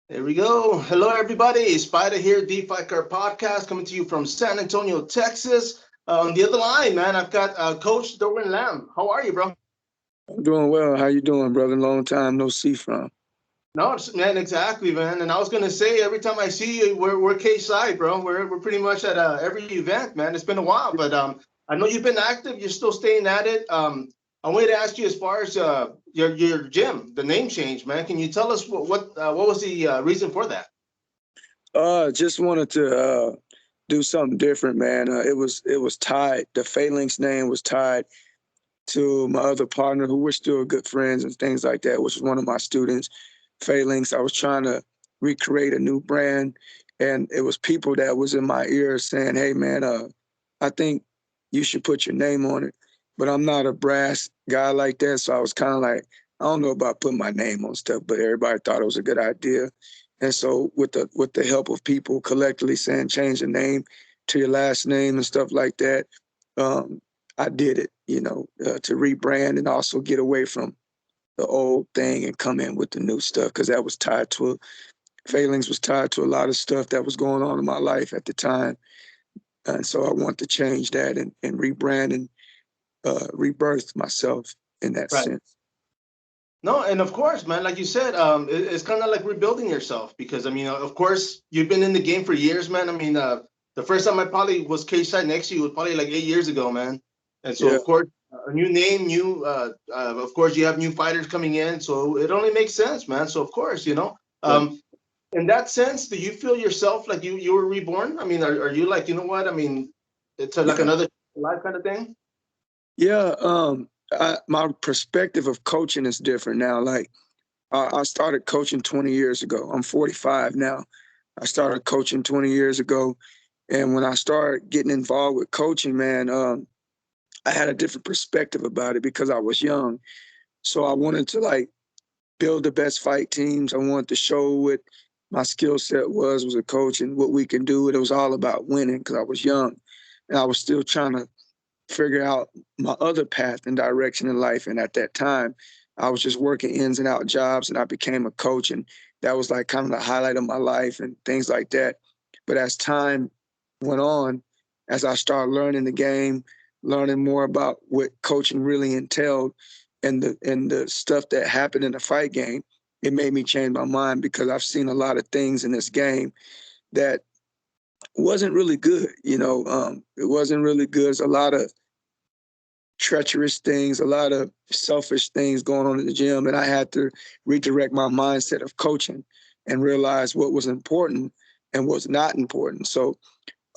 There we go. Hello, everybody. Spider here, DeFi Car Podcast, coming to you from San Antonio, Texas. On the other line, man, I've got Coach Durwyn Lamb. How are you, bro? I'm doing well. How you doing, brother? Long time no see from. No, man, exactly, man. And I was gonna say, every time I see you, we're K-side, bro. We're pretty much at every event, man. It's been a while, but I know you've been active. You're still staying at it. I wanted to ask you as far as your gym, the name change, man. Can you tell us what was the reason for that? Just wanted to do something different, man. It was tied. The Phalanx name was tied to my other partner, who we're still good friends and things like that, which was one of my students, Phalanx. I was trying to recreate a new brand, and it was people that was in my ear saying, "Hey, man, I think you should put your name on it." But I'm not a brass guy like that, so I was kind of like, I don't know about putting my name on stuff, but everybody thought it was a good idea. And so with the help of people collectively saying change the name to your last name and stuff like that, um, I did it, to rebrand and also get away from the old thing and come in with the new stuff because that was tied to Failings was tied to a lot of stuff that was going on in my life at the time. And so I want to change that and rebrand and rebirth myself in that Right. sense. No, and of course, man, like you said, it's kind of like rebuilding yourself because I mean, of course, you've been in the game for years, man. I mean, the first time I probably was cage side next to you was probably like 8 years ago, man. And so, Yeah, of course, a new name, of course, you have new fighters coming in, so it only makes sense, man. So, of course, right. in that sense, do you feel yourself like you were reborn? I mean, are you like, you know what? I mean, it's like Yeah, another life kind of thing. yeah. My perspective of coaching is different now. Like I started coaching 20 years ago. I'm 45 now. I started coaching 20 years ago, and when I started getting involved with coaching, man, I had a different perspective about it because I was young. So I wanted to like build the best fight teams. I wanted to show what my skill set was a coach and what we can do. And it was all about winning because I was young and I was still trying to figure out my other path and direction in life. And at that time, I was just working ins and out jobs and I became a coach. And that was like kind of the highlight of my life and things like that. But as time went on, as I started learning the game, learning more about what coaching really entailed and the stuff that happened in the fight game, it made me change my mind because I've seen a lot of things in this game that wasn't really good. It wasn't really good. There's a lot of treacherous things, a lot of selfish things going on in the gym. And I had to redirect my mindset of coaching and realize what was important and what's not important. So,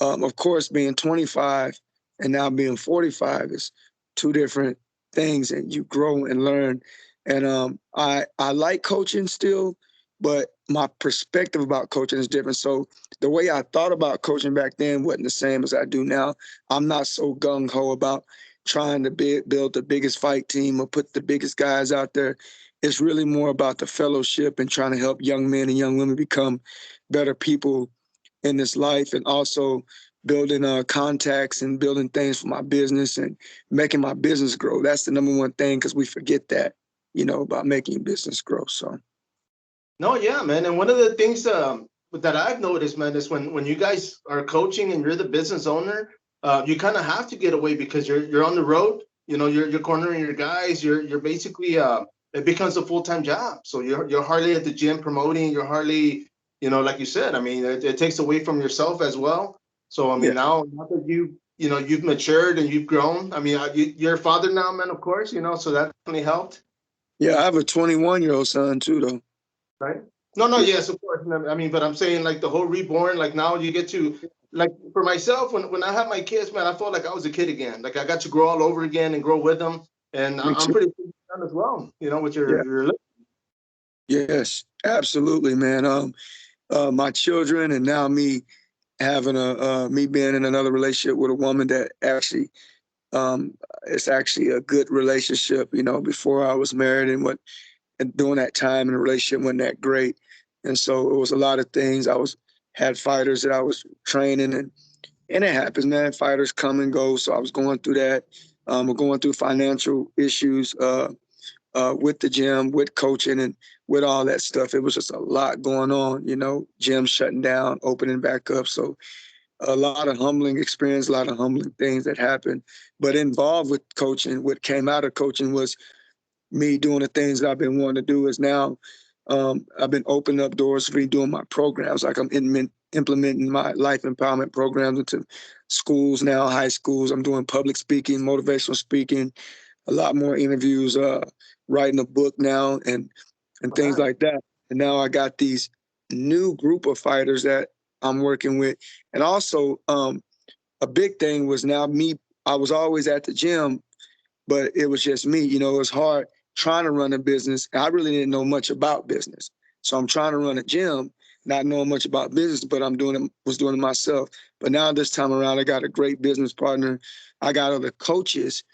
of course, being 25 and now being 45 is two different things, and you grow and learn. And I like coaching still, but my perspective about coaching is different. So the way I thought about coaching back then wasn't the same as I do now. I'm not so gung ho about trying to build the biggest fight team or put the biggest guys out there. It's really more about the fellowship and trying to help young men and young women become better people in this life, and also building contacts and building things for my business and making my business grow. That's the number one thing because we forget that, about making your business grow. So, No, yeah, man. And one of the things that I've noticed, man, is when you guys are coaching and you're the business owner, you kind of have to get away because you're on the road. You know, you're cornering your guys. You're basically it becomes a full time job. So you're hardly at the gym promoting. You're hardly, like you said. I mean, it takes away from yourself as well. So I yeah. mean, now that you've matured and you've grown. I mean, you're a father now, man. Of course, so that definitely helped. Yeah, I have a 21-year-old son too, though. Right? No, no, Yeah, yes, of course. No, I mean, but I'm saying like the whole reborn, like now you get to like for myself when I had my kids, man, I felt like I was a kid again. Like I got to grow all over again and grow with them. And me I'm too. pretty done as well, with Yeah, your yes, absolutely, man. My children and now me having me being in another relationship with a woman that actually um, it's actually a good relationship. Before I was married and during that time in the relationship wasn't that great. And so it was a lot of things. Had fighters that I was training and it happens, man. Fighters come and go. So I was going through that. We're going through financial issues with the gym, with coaching, and with all that stuff. It was just a lot going on, gym shutting down, opening back up. So a lot of humbling experience, a lot of humbling things that happened. But involved with coaching, what came out of coaching was me doing the things that I've been wanting to do. Is now I've been opening up doors for me doing my programs. Like I'm implementing my life empowerment programs into schools now, high schools. I'm doing public speaking, motivational speaking, a lot more interviews, writing a book now, and things Right. like that. And now I got these new group of fighters that I'm working with. And also, a big thing was now me. I was always at the gym, but it was just me. It was hard trying to run a business. I really didn't know much about business. So I'm trying to run a gym, not knowing much about business, but was doing it myself. But now this time around, I got a great business partner. I got other coaches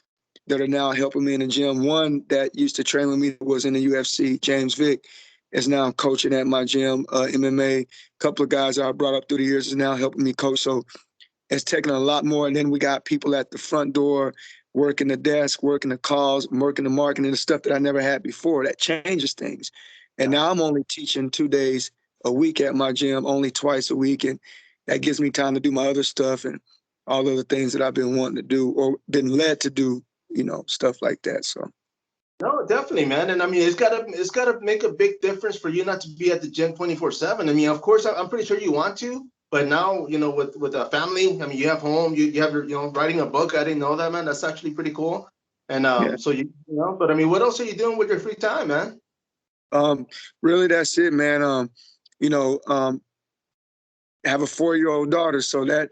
that are now helping me in the gym. One that used to train with me was in the UFC, James Vick, is now coaching at my gym, MMA. A couple of guys that I brought up through the years is now helping me coach. So it's taking a lot more. And then we got people at the front door working the desk, working the calls, working the marketing, the stuff that I never had before. That changes things. And Yeah. now I'm only teaching 2 days a week at my gym, only twice a week. And that gives me time to do my other stuff and all other things that I've been wanting to do or been led to do, stuff like that. So. No, definitely, man. And I mean, it's gotta make a big difference for you not to be at the gym 24/7. I mean, of course, I'm pretty sure you want to, but now, with a family, I mean, you have home, you have your, writing a book. I didn't know that, man. That's actually pretty cool. And Yeah. so but I mean, what else are you doing with your free time, man? Um, Really, that's it, man. You know, I have a 4-year-old daughter, so that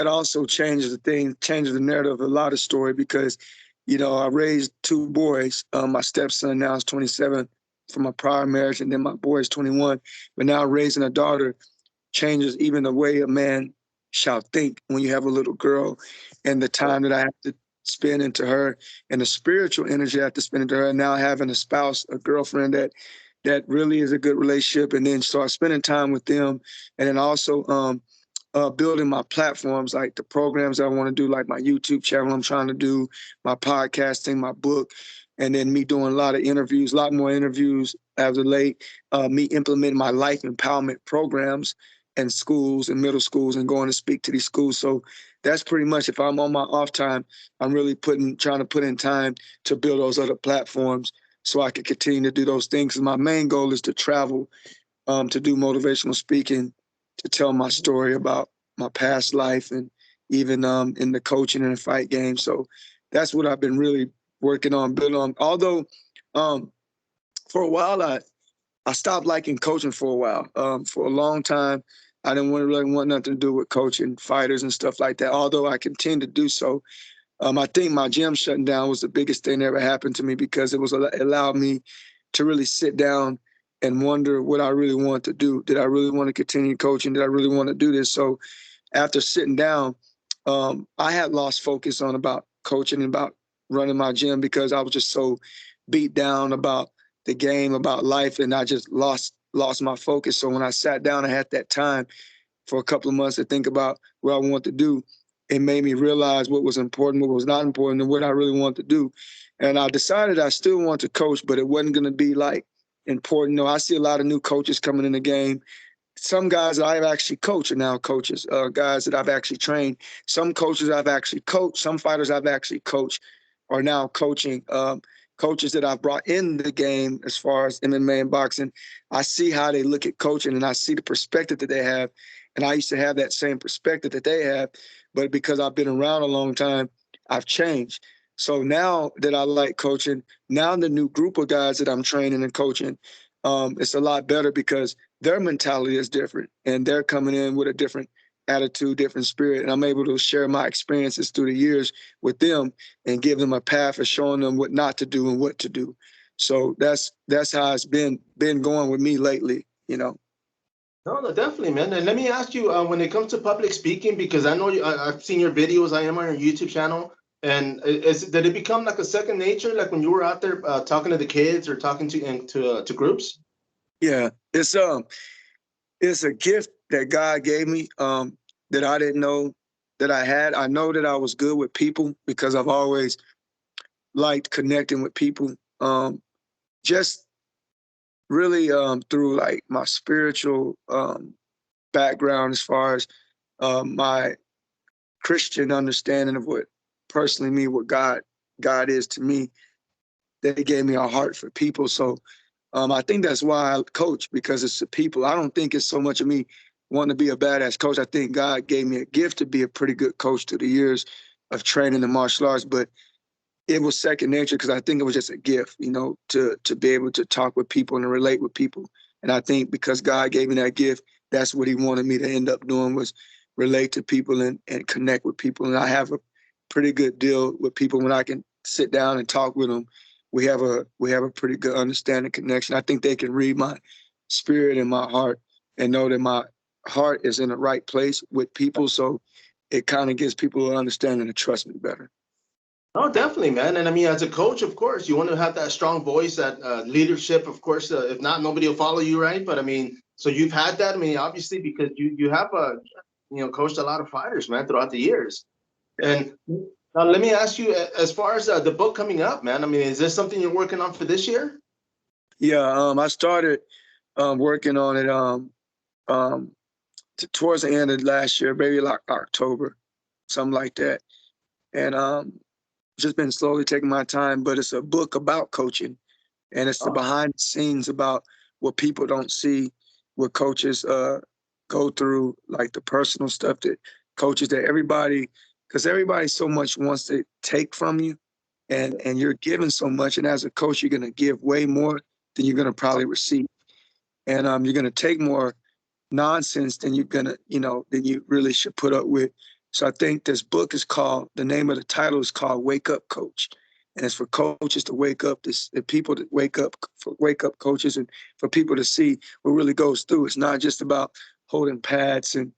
also changes the narrative of a lot of story because, I raised 2 boys. My stepson now is 27 from my prior marriage, and then my boy is 21. But now raising a daughter changes even the way a man shall think when you have a little girl, and the time that I have to spend into her and the spiritual energy I have to spend into her. Now having a spouse, a girlfriend that really is a good relationship, and then start spending time with them, and then also building my platforms, like the programs I want to do, like my YouTube channel I'm trying to do, my podcasting, my book, and then me doing a lot of interviews, a lot more interviews as of late, me implementing my life empowerment programs in schools and middle schools and going to speak to these schools. So that's pretty much, if I'm on my off time, I'm really trying to put in time to build those other platforms so I can continue to do those things. And my main goal is to travel, to do motivational speaking, to tell my story about my past life and even in the coaching and the fight game. So that's what I've been really working on, building on. Although for a while I stopped liking coaching for a while. For a long time, I didn't really want nothing to do with coaching fighters and stuff like that. Although I continue to do so, I think my gym shutting down was the biggest thing that ever happened to me because it allowed me to really sit down and wonder what I really want to do. Did I really want to continue coaching? Did I really want to do this? So after sitting down, I had lost focus on about coaching and about running my gym because I was just so beat down about the game, about life, and I just lost my focus. So when I sat down, I had that time for a couple of months to think about what I want to do. It made me realize what was important, what was not important, and what I really want to do. And I decided I still want to coach, but it wasn't going to be like important. No, I see a lot of new coaches coming in the game. Some guys that I've actually coached are now coaches, guys that I've actually trained. Some coaches I've actually coached, some fighters I've actually coached are now coaching. Coaches that I've brought in the game as far as MMA and boxing, I see how they look at coaching and I see the perspective that they have. And I used to have that same perspective that they have, but because I've been around a long time, I've changed. So now that I like coaching, now the new group of guys that I'm training and coaching, it's a lot better because their mentality is different and they're coming in with a different attitude, different spirit. And I'm able to share my experiences through the years with them and give them a path of showing them what not to do and what to do. So that's how it's been going with me lately. No, no, definitely, man. And let me ask you, when it comes to public speaking, because I know I've seen your videos. I am on your YouTube channel, and did it become like a second nature, like when you were out there talking to the kids or talking to groups? Yeah, it's a gift that God gave me, that I didn't know that I had. I know that I was good with people because I've always liked connecting with people. Just really through like my spiritual background as far as my Christian understanding of what personally me, what God is to me. They gave me a heart for people. So I think that's why I coach, because it's the people. I don't think it's so much of me wanting to be a badass coach. I think God gave me a gift to be a pretty good coach through the years of training in martial arts, but it was second nature because I think it was just a gift, to be able to talk with people and relate with people. And I think because God gave me that gift, that's what he wanted me to end up doing, was relate to people and connect with people. And I have a pretty good deal with people when I can sit down and talk with them. We have a pretty good understanding connection. I think they can read my spirit and my heart and know that my heart is in the right place with people. So it kind of gives people an understanding to trust me better. Oh, definitely, man. And I mean, as a coach, of course, you want to have that strong voice, that leadership. Of course, if not, nobody will follow you, right? But I mean, so you've had that. I mean, obviously, because you have coached a lot of fighters, man, throughout the years. And now let me ask you, as far as the book coming up, man. I mean, is this something you're working on for this year? Yeah, I started working on it um, towards the end of last year, maybe like October, something like that. And just been slowly taking my time, but it's a book about coaching, and it's the Oh, behind the scenes about what people don't see, what coaches go through, like the personal stuff that coaches that everybody, because everybody so much wants to take from you, and you're given so much, and as a coach, you're gonna give way more than you're gonna probably receive, and you're gonna take more nonsense than you're gonna, than you really should put up with. So I think this book is called, the name of the title is called Wake Up Coach. And it's for coaches to wake up, the people to wake up coaches, and for people to see what really goes through. It's not just about holding pads and,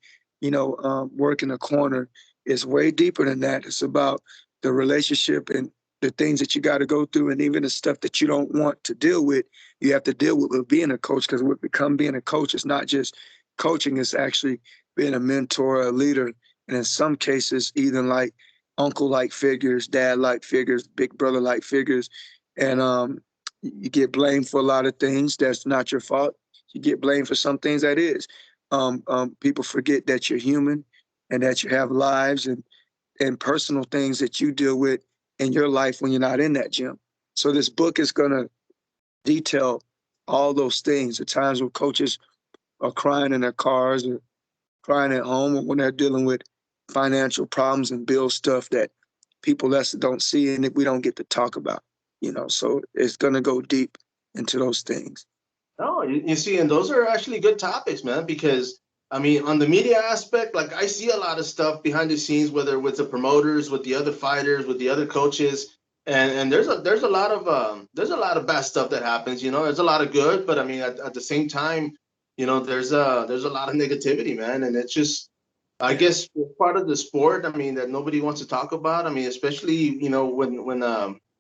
working a corner. It's way deeper than that. It's about the relationship and the things that you got to go through, and even the stuff that you don't want to deal with, you have to deal with being a coach, because what become being a coach is not just coaching, is actually being a mentor, a leader, and in some cases, even like uncle-like figures, dad-like figures, big brother-like figures. And you get blamed for a lot of things that's not your fault. You get blamed for some things that is. People forget that you're human and that you have lives and personal things that you deal with in your life when you're not in that gym. So this book is going to detail all those things, the times when coaches are crying in their cars or crying at home, or when they're dealing with financial problems and bill stuff that people less don't see and that we don't get to talk about. So it's going to go deep into those things. no, you see, and those are actually good topics, man, because I mean, on the media aspect, like I see a lot of stuff behind the scenes, whether with the promoters, with the other fighters, with the other coaches, and there's a lot of bad stuff that happens. There's a lot of good, but I mean, at the same time, there's a lot of negativity, man, and it's just, I Yeah. guess, part of the sport. I mean, that nobody wants to talk about. I mean, especially when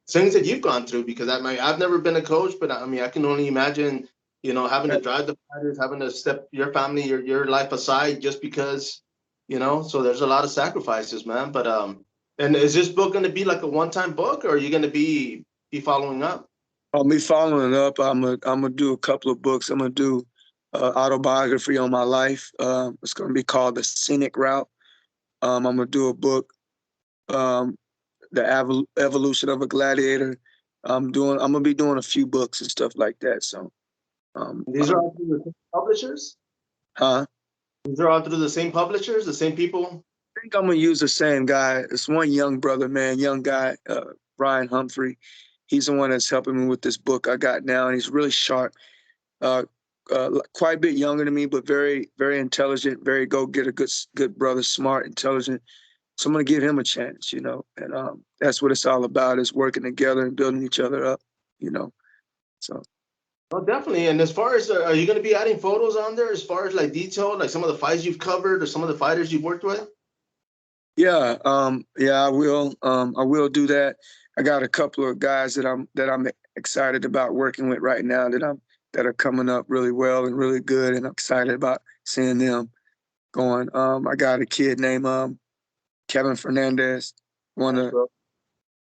things that you've gone through, because I've never been a coach, but I mean, I can only imagine having to drive the fighters, having to step your family, your life aside just because, so there's a lot of sacrifices, man. But and is this book going to be like a one-time book, or are you going to be following up? Me following up, I'm gonna do a couple of books. I'm gonna do autobiography on my life. It's gonna be called The Scenic Route. I'm gonna do a book, um, The Evolution of a Gladiator. I'm gonna be doing a few books and stuff like that. So, um, These are um, all through the same publishers. huh? These are all through the same publishers, the same people. I think I'm gonna use the same guy. It's one young brother, man, young guy, Brian Humphrey. He's the one that's helping me with this book I got now, and he's really sharp. Uh, quite a bit younger than me, but very, very intelligent, very go get a good brother, smart, intelligent. So I'm gonna give him a chance, and that's what it's all about, is working together and building each other up, you know. So Oh, definitely. And as far as are you going to be adding photos on there, as far as like detail, like some of the fights you've covered or some of the fighters you've worked with? yeah, I will do that. I got a couple of guys that I'm excited about working with right now that are coming up really well and really good, and I'm excited about seeing them going. I got a kid named Kevin Fernandez, one Nice, of the bro.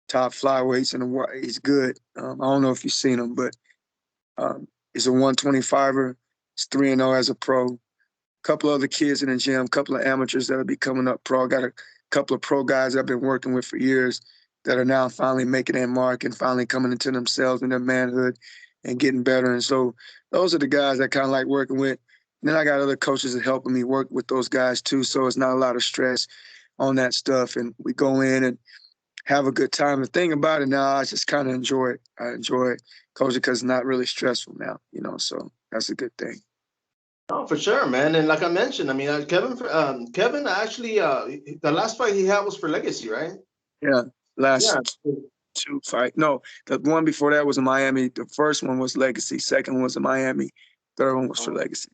top flyweights in the world. He's good. I don't know if you've seen him, but He's a 125er. He's 3-0 as a pro. Couple other kids in the gym, couple of amateurs that'll be coming up pro. Got a couple of pro guys I've been working with for years that are now finally making their mark and finally coming into themselves and their manhood and getting better. And so those are the guys I kind of like working with. And then I got other coaches that helping me work with those guys too. So it's not a lot of stress on that stuff. And we go in and have a good time. The thing about it now, I just kind of enjoy it. I enjoy coaching because it's not really stressful now, so that's a good thing. Oh, for sure, man. And like I mentioned, I mean, Kevin actually, the last fight he had was for Legacy, right? Yeah, Yeah. last two fight. No, the one before that was in Miami. The first one was Legacy. Second one was in Miami. Third one was for Legacy.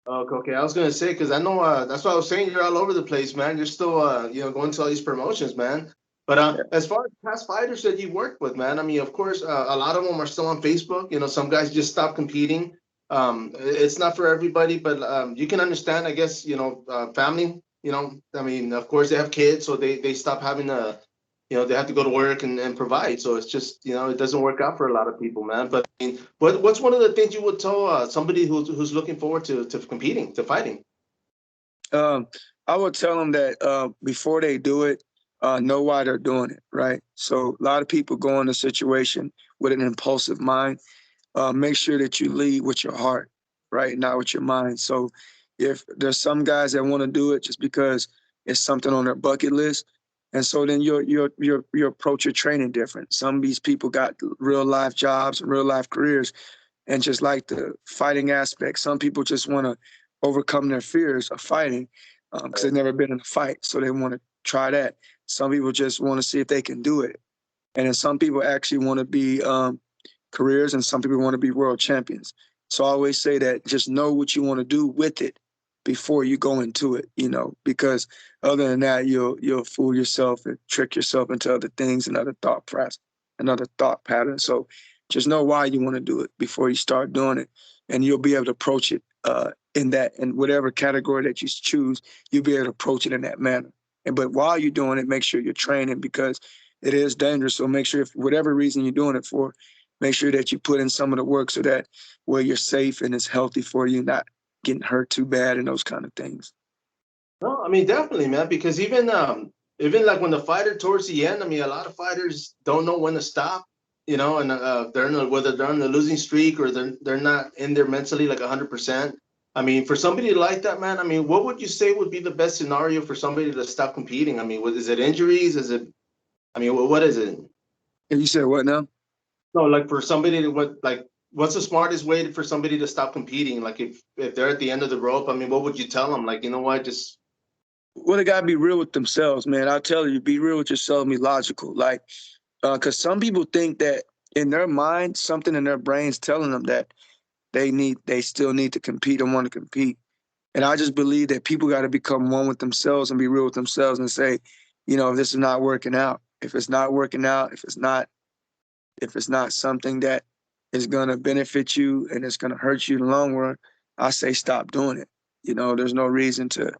Okay. I was gonna say because I know that's what I was saying. You're all over the place, man. You're still going to all these promotions, man. But as far as past fighters that you worked with, man, I mean, of course, a lot of them are still on Facebook. Some guys just stop competing. It's not for everybody, but you can understand, I guess, family. I mean, of course, they have kids, so they stop having they have to go to work and provide. So it's just, it doesn't work out for a lot of people, man. But I mean, what's one of the things you would tell somebody who's looking forward to competing, to fighting? I would tell them that before they do it, know why they're doing it, right? So a lot of people go in a situation with an impulsive mind. Make sure that you lead with your heart, right? Not with your mind. So if there's some guys that want to do it just because it's something on their bucket list, and so then your approach your training different. Some of these people got real life jobs and real life careers and just like the fighting aspect. Some people just want to overcome their fears of fighting because they've never been in a fight. So they want to try that. Some people just want to see if they can do it. And then some people actually want to be careers and some people want to be world champions. So I always say that just know what you want to do with it before you go into it, because other than that, you'll fool yourself and trick yourself into other things and another thought pattern. So just know why you want to do it before you start doing it, and you'll be able to approach it in whatever category that you choose. You'll be able to approach it in that manner. But while you're doing it, make sure you're training because it is dangerous. So make sure, if whatever reason you're doing it for, make sure that you put in some of the work so that where you're safe and it's healthy for you, not getting hurt too bad and those kind of things. No, I mean, definitely, man, because even like when the fighter towards the end, I mean, a lot of fighters don't know when to stop, and whether they're on the losing streak or they're not in there mentally like 100%. I mean, for somebody like that, man, I mean, what would you say would be the best scenario for somebody to stop competing? I mean, is it injuries? I mean, what is it? And you said what now? No, like for somebody what's the smartest way for somebody to stop competing? Like if they're at the end of the rope, I mean, what would you tell them? Like, you know what, just Well, they gotta be real with themselves, man. I'll tell you, be real with yourself, be logical. Like, because some people think that in their mind, something in their brain's telling them that they still need to compete and want to compete. And I just believe that people got to become one with themselves and be real with themselves and say, if this is not working out, if it's not working out, if it's not something that is going to benefit you and it's going to hurt you in the long run, I say stop doing it. There's no reason to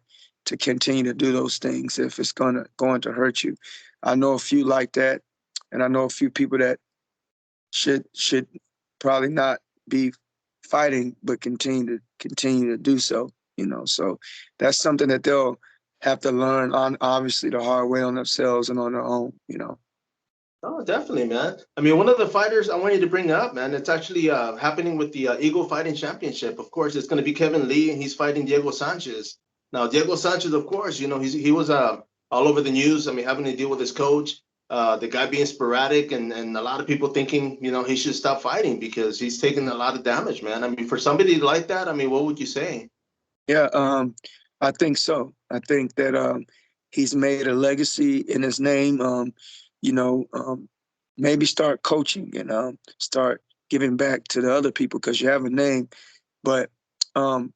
continue to do those things if it's going to hurt you. I know a few like that, and I know a few people that should probably not be fighting, but continue to do so. So that's something that they'll have to learn on, obviously, the hard way on themselves and on their own. Oh, definitely, man. I mean, one of the fighters I wanted to bring up, man, it's actually happening with the Eagle Fighting Championship. Of course, it's going to be Kevin Lee, and he's fighting Diego Sanchez. Now, Diego Sanchez, of course, he was all over the news. I mean, having to deal with his coach, the guy being sporadic, and a lot of people thinking, he should stop fighting because he's taking a lot of damage, man. I mean, for somebody like that, I mean, what would you say? Yeah, I think so. I think that he's made a legacy in his name. You know, um, Maybe start coaching and start giving back to the other people because you have a name. But um,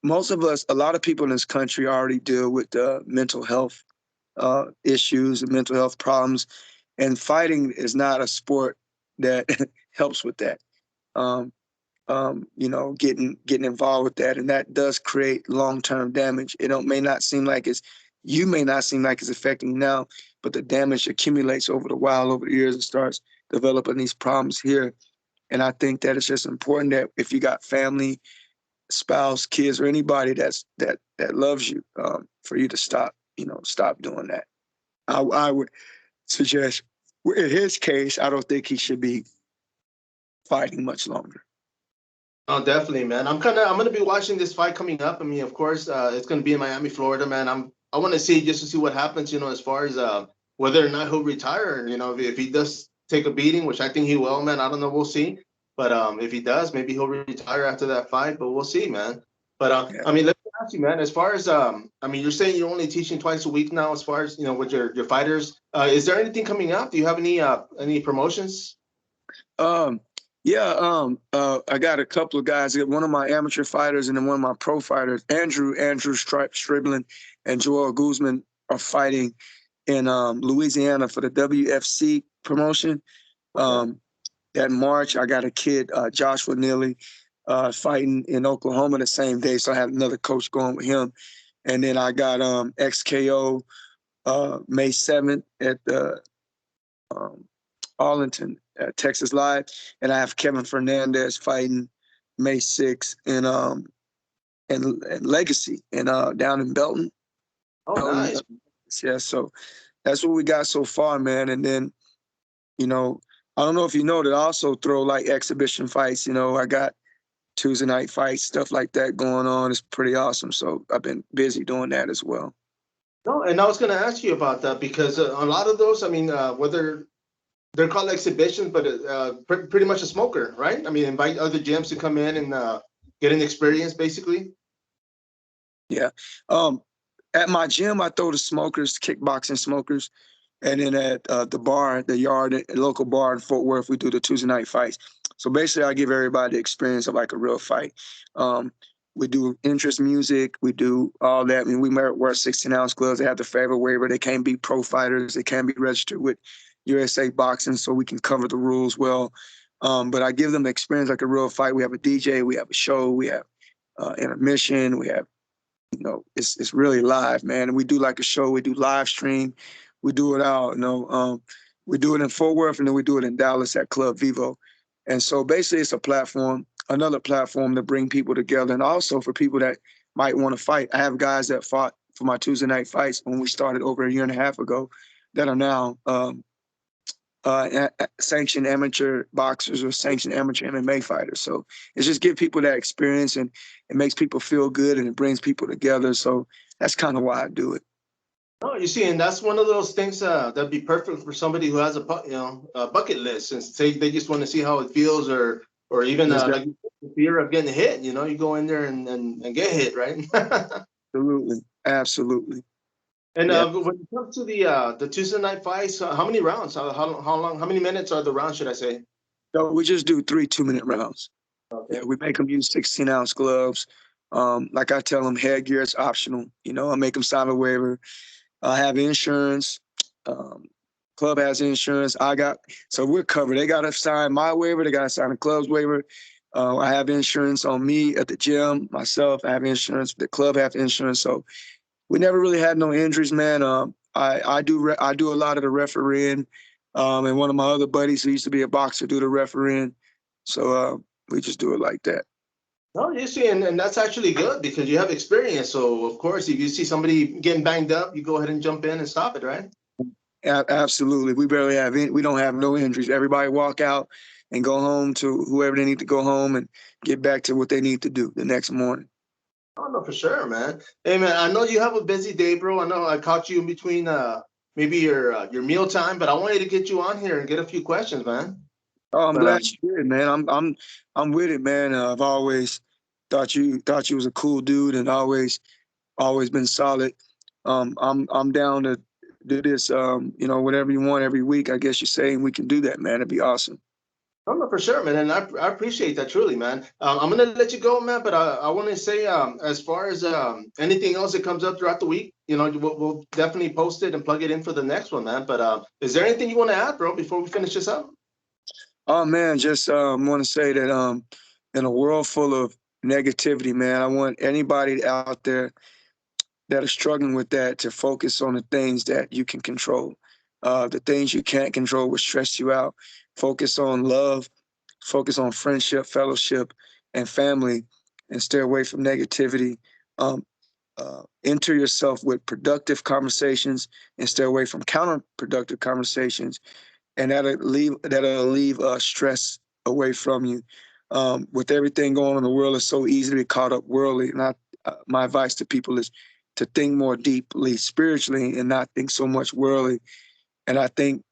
most of us, a lot of people in this country already deal with mental health issues and mental health problems, and fighting is not a sport that helps with that. Um, getting involved with that, and that does create long-term damage. May not seem like you may not seem like it's affecting you now, but the damage accumulates over the years and starts developing these problems here And I think that it's just important that if you got family, spouse, kids, or anybody that loves you, for you to stop, stop doing that. I would suggest, in his case, I don't think he should be fighting much longer. Oh, definitely, man. I'm gonna be watching this fight coming up. I mean, of course, it's gonna be in Miami, Florida, man. I want to see just to see what happens, as far as whether or not he'll retire. If he does take a beating, which I think he will, man. I don't know, we'll see. But if he does, maybe he'll retire after that fight. But we'll see, man. But Yeah. I mean, let me ask you, man. As far as I mean, you're saying you're only teaching twice a week now. As far as with your fighters, is there anything coming up? Do you have any promotions? Um, yeah, I got a couple of guys. I got one of my amateur fighters and then one of my pro fighters, Andrew Striblin and Joel Guzman are fighting in Louisiana for the WFC promotion. That March, I got a kid, Joshua Neely, fighting in Oklahoma the same day. So I have another coach going with him. And then I got XKO May 7th at the Arlington, Texas Live, and I have Kevin Fernandez fighting May 6th in Legacy and down in Belton. Oh, Belton, nice. yeah, so that's what we got so far, man. And then, I don't know if you know that I also throw like exhibition fights. I got Tuesday night fights, stuff like that going on. It's pretty awesome. So I've been busy doing that as well. No, and I was going to ask you about that because a lot of those, I mean, whether they're called exhibitions, but pretty much a smoker, right? I mean, invite other gyms to come in and get an experience, basically. Yeah. At my gym, I throw the smokers, kickboxing smokers. And then at the bar, the yard, a local bar in Fort Worth, we do the Tuesday night fights. So basically, I give everybody the experience of like a real fight. We do interest music. We do all that. I mean, we wear 16-ounce gloves. They have the favorite waiver. They can't be pro fighters. They can't be registered with USA Boxing, so we can cover the rules well. But I give them the experience like a real fight. We have a DJ. We have a show. We have intermission. We have, it's really live, man. And we do like a show. We do live stream. We do it out, we do it in Fort Worth and then we do it in Dallas at Club Vivo. And so basically it's a platform, another platform to bring people together. And also for people that might want to fight. I have guys that fought for my Tuesday night fights when we started over a year and a half ago that are now sanctioned amateur boxers or sanctioned amateur MMA fighters. So it's just give people that experience and it makes people feel good and it brings people together. So that's kind of why I do it. Oh, you see, and that's one of those things that'd be perfect for somebody who has a bucket list and say they just want to see how it feels, or even like the fear of getting hit. You go in there and get hit, right? Absolutely, absolutely. And when it comes to the Tuesday night fights, how many rounds? How long? How many minutes are the rounds? Should I say? So we just do 3 2-minute rounds. Okay. Yeah, we make them use 16-ounce gloves. Like I tell them, headgear is optional. I make them sign a waiver. I have insurance. Club has insurance. So we're covered. They got to sign my waiver. They got to sign the club's waiver. I have insurance on me at the gym. Myself, I have insurance. The club have insurance. So we never really had no injuries, man. I do a lot of the refereeing, and one of my other buddies who used to be a boxer do the refereeing. So we just do it like that. No, you see, and that's actually good because you have experience. So of course, if you see somebody getting banged up, you go ahead and jump in and stop it, right? Absolutely. We barely have any, we don't have no injuries. Everybody walk out and go home to whoever they need to go home and get back to what they need to do the next morning. Oh, no, for sure, man. Hey, man, I know you have a busy day, bro. I know I caught you in between maybe your meal time, but I wanted to get you on here and get a few questions, man. Oh, I'm But glad you did, man. I'm with it, man. I've always thought you was a cool dude and always been solid. I'm down to do this, whatever you want every week. I guess you're saying we can do that, man. It'd be awesome. no, for sure, man, and I appreciate that truly, man. I'm gonna let you go, man, but I want to say, as far as anything else that comes up throughout the week, we'll definitely post it and plug it in for the next one, man. But is there anything you want to add, bro, before we finish this up? Oh man, just want to say that in a world full of negativity, man, I want anybody out there that are struggling with that to focus on the things that you can control. The things you can't control will stress you out. Focus on love, focus on friendship, fellowship, and family, and stay away from negativity. Um, enter yourself with productive conversations and stay away from counterproductive conversations, and that'll leave stress away from you. With everything going on in the world, it's so easy to be caught up worldly. And my advice to people is to think more deeply spiritually and not think so much worldly. And I think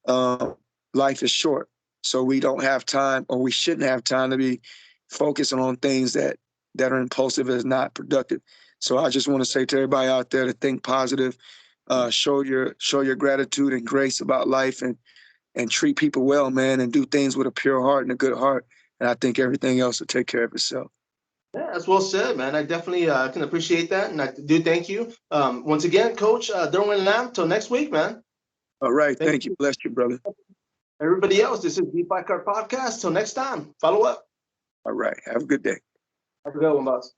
life is short, so we don't have time, or we shouldn't have time to be focusing on things that are impulsive and not productive. So I just want to say to everybody out there to think positive, show your gratitude and grace about life, and treat people well, man, and do things with a pure heart and a good heart. And I think everything else will take care of itself. Yeah, that's well said, man. I definitely can appreciate that, and I do thank you. Once again, Coach Durwyn Lamb. Till next week, man. All right. Thank Thank you. Bless you, brother. everybody else. This is DeFi Card Podcast. Till next time, follow up. All right. Have a good day. Have a good one, boss.